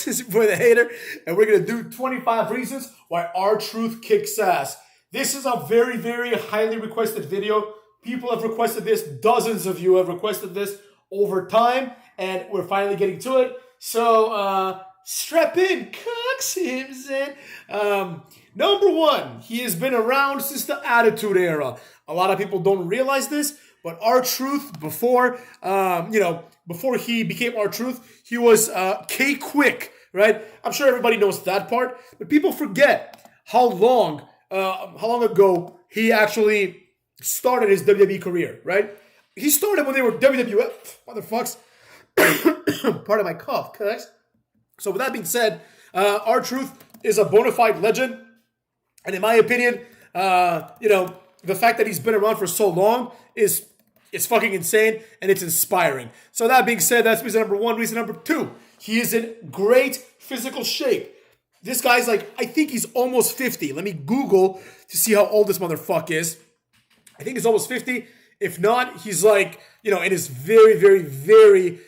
This is your boy the Hater, and we're gonna do 25 reasons why R-Truth kicks ass. This is a very, very highly requested video. People have requested this. Dozens of you have requested this over time, and we're finally getting to it. So, strap in, Cox. Number one, he has been around since the Attitude Era. A lot of people don't realize this, but R-Truth, before he became R-Truth, he was K-Quick, right? I'm sure everybody knows that part, but people forget how long ago he actually started his WWE career, right? He started when they were WWF, motherfucks. Part of my cough, correct? So with that being said, R-Truth is a bona fide legend, and in my opinion, the fact that he's been around for so long is fucking insane, and it's inspiring. So that being said, that's reason number one. Reason number two, he is in great physical shape. This guy's like, I think he's almost 50. Let me Google to see how old this motherfucker is. I think he's almost 50. If not, he's like, in his very, very, very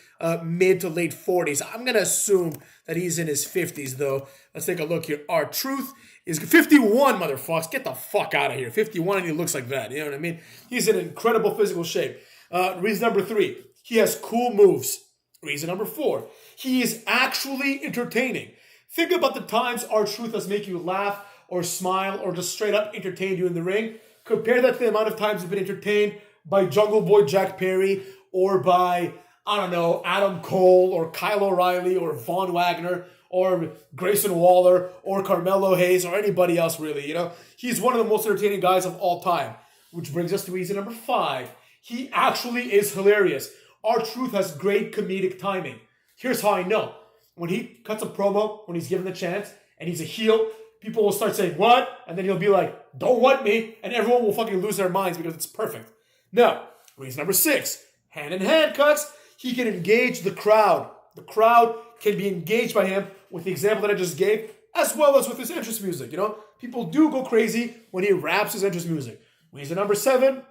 mid to late 40s. I'm going to assume that he's in his 50s, though. Let's take a look here. R-Truth is 51, motherfuckers. Get the fuck out of here. 51, and he looks like that. You know what I mean? He's in incredible physical shape. Reason number three, he has cool moves. Reason number four, he is actually entertaining. Think about the times R-Truth has made you laugh or smile or just straight up entertained you in the ring. Compare that to the amount of times you've been entertained by Jungle Boy Jack Perry or by, I don't know, Adam Cole or Kyle O'Reilly or Von Wagner or Grayson Waller or Carmelo Hayes or anybody else really, He's one of the most entertaining guys of all time. Which brings us to reason number five. He actually is hilarious. R-Truth has great comedic timing. Here's how I know. When he cuts a promo, when he's given the chance, and he's a heel, people will start saying, what? And then he'll be like, don't what me? And everyone will fucking lose their minds because it's perfect. Now, reason number six. Hand in hand, cuts. He can engage the crowd. The crowd can be engaged by him with the example that I just gave, as well as with his entrance music, People do go crazy when he raps his entrance music. Reason number seven.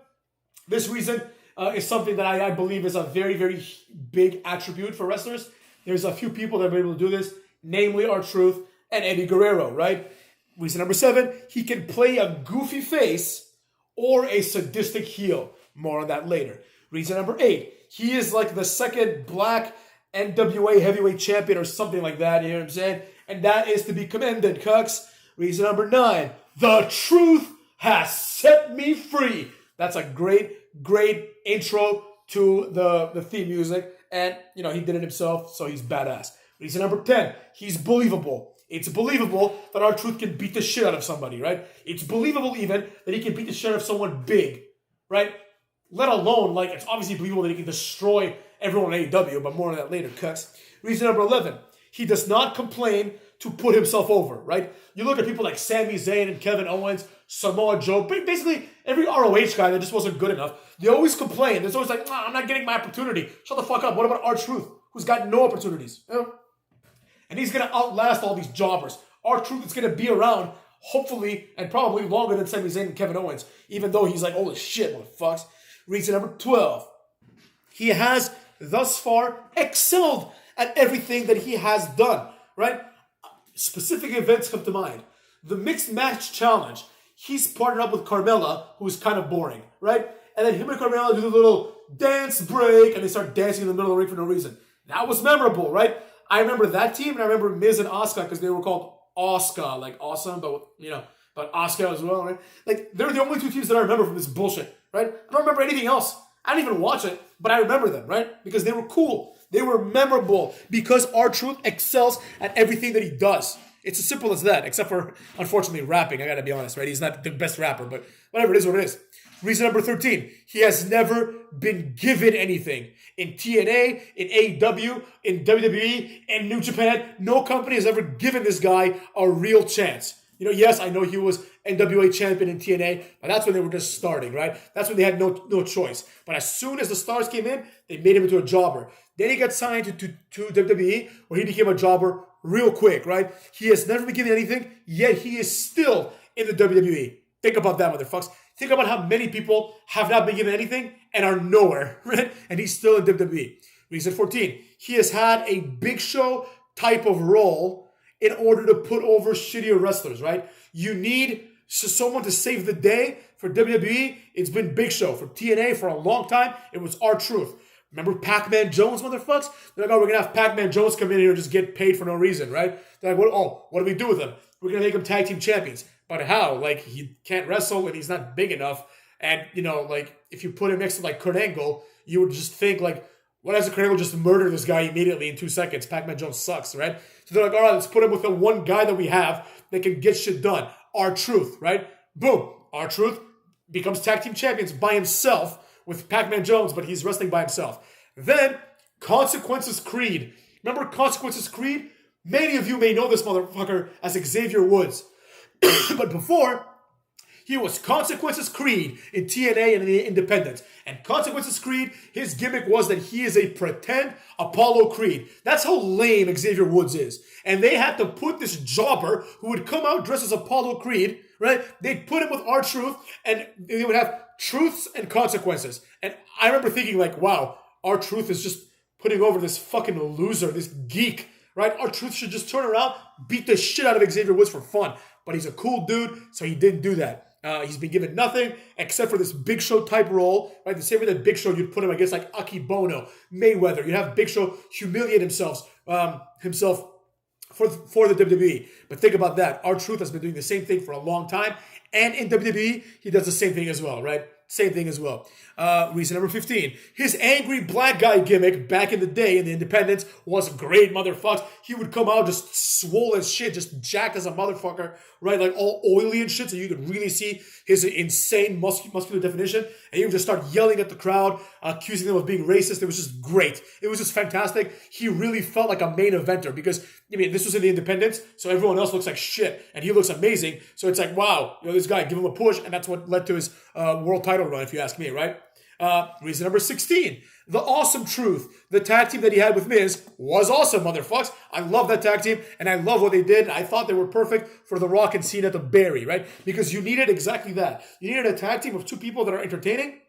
This reason is something that I believe is a very, very big attribute for wrestlers. There's a few people that have been able to do this, namely R-Truth and Eddie Guerrero, right? Reason number seven, he can play a goofy face or a sadistic heel. More on that later. Reason number eight, he is like the second black NWA heavyweight champion or something like that, you know what I'm saying? And that is to be commended, cucks. Reason number nine, the truth has set me free. That's a great intro to the theme music. And, he did it himself, so he's badass. Reason number 10, he's believable. It's believable that R-Truth can beat the shit out of somebody, right? It's believable even that he can beat the shit out of someone big, right? Let alone, it's obviously believable that he can destroy everyone in AEW, but more on that later, cuts. Reason number 11, he does not complain to put himself over, right? You look at people like Sami Zayn and Kevin Owens, Samoa Joe, basically every ROH guy that just wasn't good enough. They always complain. There's always like, I'm not getting my opportunity. Shut the fuck up. What about R-Truth, who's got no opportunities? And he's going to outlast all these jobbers. R-Truth is going to be around, hopefully, and probably longer than Sami Zayn and Kevin Owens, even though he's like, holy shit, motherfucks. Reason number 12. He has thus far excelled at everything that he has done, right? Specific events come to mind. The Mixed Match Challenge. He's partnered up with Carmella, who's kind of boring, right? And then him and Carmella do the little dance break, and they start dancing in the middle of the ring for no reason. That was memorable, right? I remember that team, and I remember Miz and Asuka, because they were called Asuka, like awesome, but Asuka as well, right? They're the only two teams that I remember from this bullshit, right? I don't remember anything else. I didn't even watch it, but I remember them, right? Because they were cool. They were memorable, because R-Truth excels at everything that he does. It's as simple as that, except for, unfortunately, rapping. I gotta be honest, right? He's not the best rapper, but whatever, it is what it is. Reason number 13, he has never been given anything. In TNA, in AEW, in WWE, in New Japan, no company has ever given this guy a real chance. Yes, I know he was NWA champion in TNA, but that's when they were just starting, right? That's when they had no choice. But as soon as the stars came in, they made him into a jobber. Then he got signed to WWE, where he became a jobber real quick, right? He has never been given anything, yet he is still in the WWE. Think about that, motherfuckers. Think about how many people have not been given anything and are nowhere, right? And he's still in WWE. Reason 14, he has had a Big Show type of role in order to put over shittier wrestlers, right? You need someone to save the day. For WWE, it's been Big Show. For TNA, for a long time, it was R-Truth. Remember Pac-Man Jones, motherfuckers? They're like, oh, we're going to have Pac-Man Jones come in here and just get paid for no reason, right? They're like, what do we do with him? We're going to make him tag team champions. But how? Like, he can't wrestle and he's not big enough. And, you know, like, if you put him next to, like, Kurt Angle, you would just think, like, why doesn't Kurt Angle just murder this guy immediately in 2 seconds? Pac-Man Jones sucks, right? So they're like, all right, let's put him with the one guy that we have that can get shit done. R-Truth, right? Boom. R-Truth becomes tag team champions by himself with Pac-Man Jones, but he's wrestling by himself. Then, Consequences Creed. Remember Consequences Creed? Many of you may know this motherfucker as Xavier Woods. But before, he was Consequences Creed in TNA and in the Independents. And Consequences Creed, his gimmick was that he is a pretend Apollo Creed. That's how lame Xavier Woods is. And they had to put this jobber who would come out dressed as Apollo Creed, right? They'd put him with R-Truth, and they would have truths and consequences. And I remember thinking, like, wow, R-Truth is just putting over this fucking loser, this geek, right? R-Truth should just turn around, beat the shit out of Xavier Woods for fun. But he's a cool dude, so he didn't do that. He's been given nothing except for this Big Show type role, right? The same way that Big Show, you'd put him against like Akibono, Mayweather. You'd have Big Show humiliate himself for the WWE. But think about that. R-Truth has been doing the same thing for a long time. And in WWE, he does the same thing as well, right? Same thing as well. Reason number 15. His angry black guy gimmick back in the day in the Independents was great, motherfuckers. He would come out just swole as shit, just jacked as a motherfucker, right? Like all oily and shit, so you could really see his insane muscular definition. And he would just start yelling at the crowd, accusing them of being racist. It was just great. It was just fantastic. He really felt like a main eventer because, I mean, this was in the Independents, so everyone else looks like shit, and he looks amazing. So it's like, wow, you know, this guy, give him a push, and that's what led to his world title run, if you ask me, right? Reason number 16. The Awesome Truth. The tag team that he had with Miz was awesome, motherfuckers. I love that tag team, and I love what they did. I thought they were perfect for The Rock and Cena to bury, right? Because you needed exactly that. You needed a tag team of two people that are entertaining,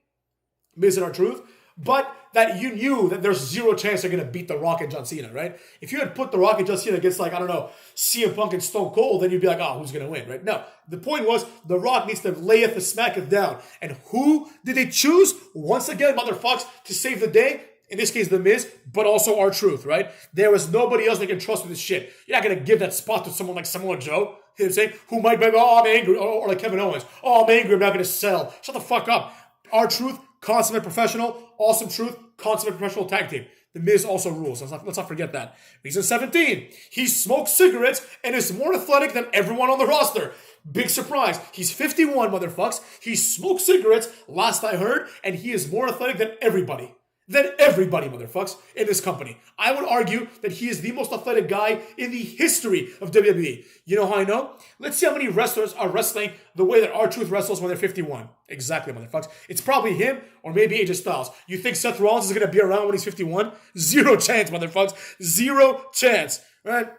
Miz and R-Truth, but that you knew that there's zero chance they're going to beat The Rock and John Cena, right? If you had put The Rock and John Cena against, like, I don't know, CM Punk and Stone Cold, then you'd be like, oh, who's going to win, right? No. The point was, The Rock needs to layeth the smacketh down. And who did they choose? Once again, motherfuckers, to save the day. In this case, The Miz, but also R-Truth, right? There was nobody else they can trust with this shit. You're not going to give that spot to someone like Samoa Joe, you know what I'm saying? Who might be, oh, I'm angry. Or like Kevin Owens. Oh, I'm angry, I'm not going to sell. Shut the fuck up. R-Truth, consummate professional. Awesome Truth, consummate professional tag team. The Miz also rules. Let's not forget that. Reason 17. He smokes cigarettes and is more athletic than everyone on the roster. Big surprise. He's 51, motherfucks. He smokes cigarettes, last I heard, and he is more athletic than everybody. Motherfucks, in this company. I would argue that he is the most athletic guy in the history of WWE. You know how I know? Let's see how many wrestlers are wrestling the way that R-Truth wrestles when they're 51. Exactly, motherfucks. It's probably him or maybe AJ Styles. You think Seth Rollins is going to be around when he's 51? Zero chance, motherfucks. Zero chance, right?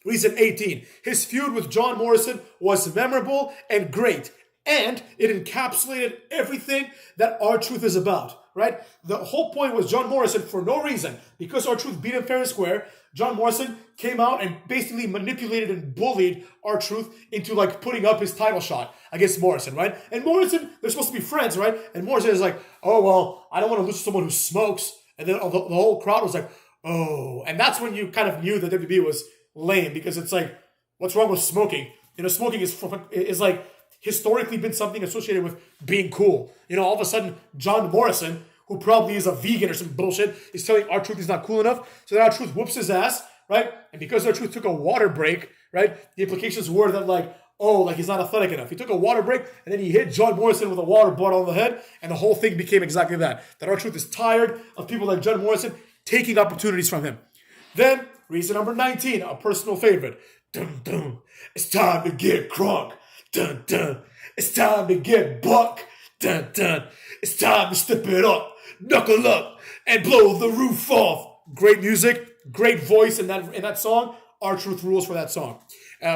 Reason 18. His feud with John Morrison was memorable and great. And it encapsulated everything that R-Truth is about, right? The whole point was John Morrison, for no reason, because R-Truth beat him fair and square, John Morrison came out and basically manipulated and bullied R-Truth into like putting up his title shot against Morrison, right? And Morrison, they're supposed to be friends, right? And Morrison is like, oh, well, I don't want to lose to someone who smokes. And then the whole crowd was like, oh. And that's when you kind of knew that WWE was lame, because it's like, what's wrong with smoking? You know, smoking is like historically been something associated with being cool. You know, all of a sudden, John Morrison, who probably is a vegan or some bullshit, is telling R-Truth he's not cool enough. So then R-Truth whoops his ass, right? And because R-Truth took a water break, right? The implications were that like, oh, like he's not athletic enough. He took a water break and then he hit John Morrison with a water bottle on the head, and the whole thing became exactly that. That R-Truth is tired of people like John Morrison taking opportunities from him. Then, reason number 19, a personal favorite. Dun, dun. It's time to get crunk. Dun, dun. It's time to get buck. Dun, dun. It's time to step it up, knuckle up, and blow the roof off. Great music, great voice in that song. R-Truth rules for that song,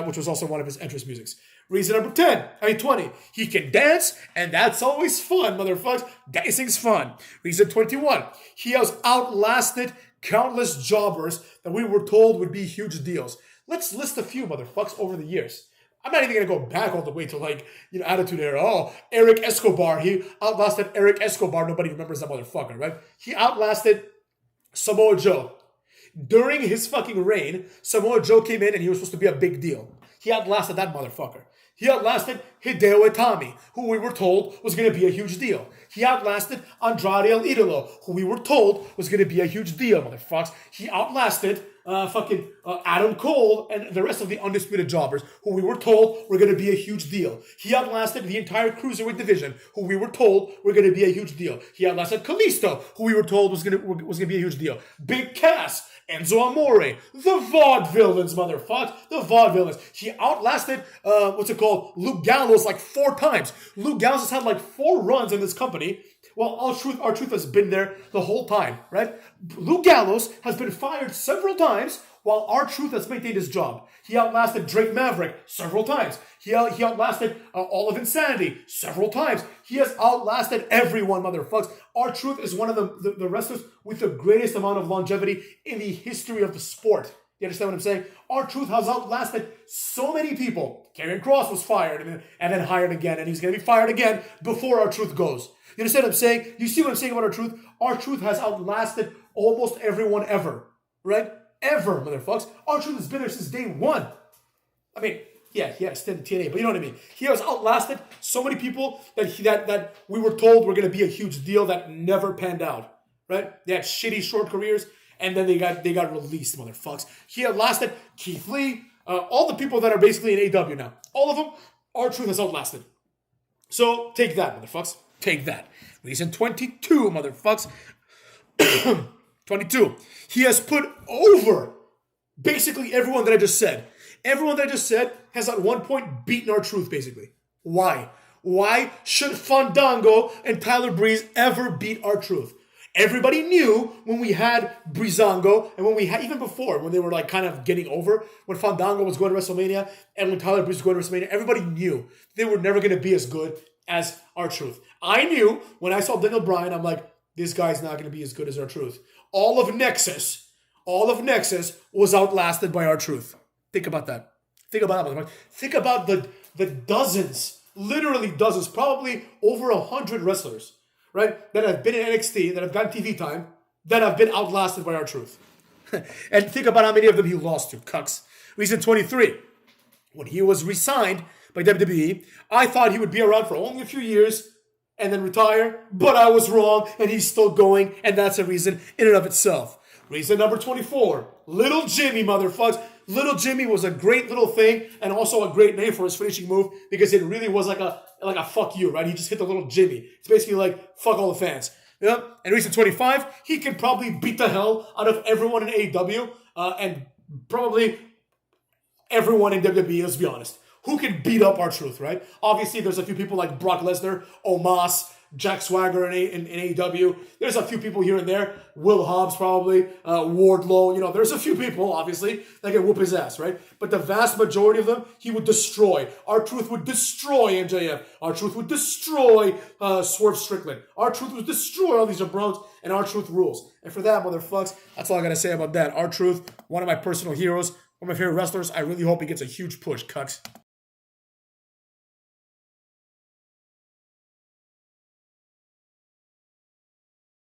which was also one of his entrance musics. Reason number 20. He can dance, and that's always fun, motherfuckers. Dancing's fun. Reason 21. He has outlasted countless jobbers that we were told would be huge deals. Let's list a few motherfucks over the years. I'm not even gonna go back all the way to Attitude Era. Oh, Eric Escobar. He outlasted Eric Escobar. Nobody remembers that motherfucker, right? He outlasted Samoa Joe. During his fucking reign, Samoa Joe came in and he was supposed to be a big deal. He outlasted that motherfucker. He outlasted Hideo Itami, who we were told was going to be a huge deal. He outlasted Andrade El Idolo, who we were told was going to be a huge deal, motherfuckers. He outlasted Adam Cole and the rest of the Undisputed Jobbers, who we were told were going to be a huge deal. He outlasted the entire Cruiserweight division, who we were told were going to be a huge deal. He outlasted Kalisto, who we were told was going to be a huge deal. Big Cass, Enzo Amore, the Vaudevillains, motherfuckers, the Vaudevillains. He outlasted, Luke Gallows like 4 times. Luke Gallows has had like 4 runs in this company. Well, our truth has been there the whole time, right? Luke Gallows has been fired several times while our truth has maintained his job. He outlasted Drake Maverick several times. He outlasted All of Insanity several times. He has outlasted everyone, motherfuckers. Our truth is one of the wrestlers with the greatest amount of longevity in the history of the sport. You understand what I'm saying? Our truth has outlasted so many people. Karrion Kross was fired and then hired again, and he's going to be fired again before our truth goes. You understand what I'm saying? You see what I'm saying about our truth? Our truth has outlasted almost everyone ever, right? Ever, motherfuckers. Our truth has been there since day one. I mean, yeah, he had a stint in TNA, but you know what I mean. He has outlasted so many people that we were told were going to be a huge deal that never panned out, right? They had shitty short careers, and then they got released, motherfuckers. He outlasted Keith Lee, all the people that are basically in AEW now. All of them, our truth has outlasted. So take that, motherfuckers. Take that. Reason 22, motherfuckers. 22. He has put over basically everyone that I just said. Everyone that I just said has at one point beaten our truth, basically. Why? Why should Fandango and Tyler Breeze ever beat our truth? Everybody knew when we had Breezango, and when we had, even before, when they were like kind of getting over, when Fandango was going to WrestleMania, and when Tyler Breeze was going to WrestleMania, everybody knew they were never going to be as good as our truth. I knew when I saw Daniel Bryan, I'm like, this guy's not going to be as good as our truth. All of Nexus was outlasted by our truth. Think about that. Think about that. Think about the dozens, literally dozens, probably over 100 wrestlers, right, that have been in NXT, that have gotten TV time, that have been outlasted by our truth. And think about how many of them he lost to. Cucks. Reason 23. When he was re-signed by WWE, I thought he would be around for only a few years and then retire, but I was wrong, and he's still going, and that's a reason in and of itself. Reason number 24, Little Jimmy, motherfuckers. Little Jimmy was a great little thing, and also a great name for his finishing move, because it really was like a fuck you, right? He just hit the Little Jimmy. It's basically like, fuck all the fans. Yeah? And reason 25, he can probably beat the hell out of everyone in AEW, and probably everyone in WWE, let's be honest. Who can beat up our truth, right? Obviously, there's a few people like Brock Lesnar, Omos, Jack Swagger in AEW. There's a few people here and there. Will Hobbs probably, Wardlow. There's a few people, obviously, that can whoop his ass, right? But the vast majority of them, he would destroy. Our truth would destroy MJF. Our truth would destroy Swerve Strickland. Our truth would destroy all these jabrones, and our truth rules. And for that, motherfucks, that's all I got to say about that. Our truth, one of my personal heroes, one of my favorite wrestlers. I really hope he gets a huge push, cucks.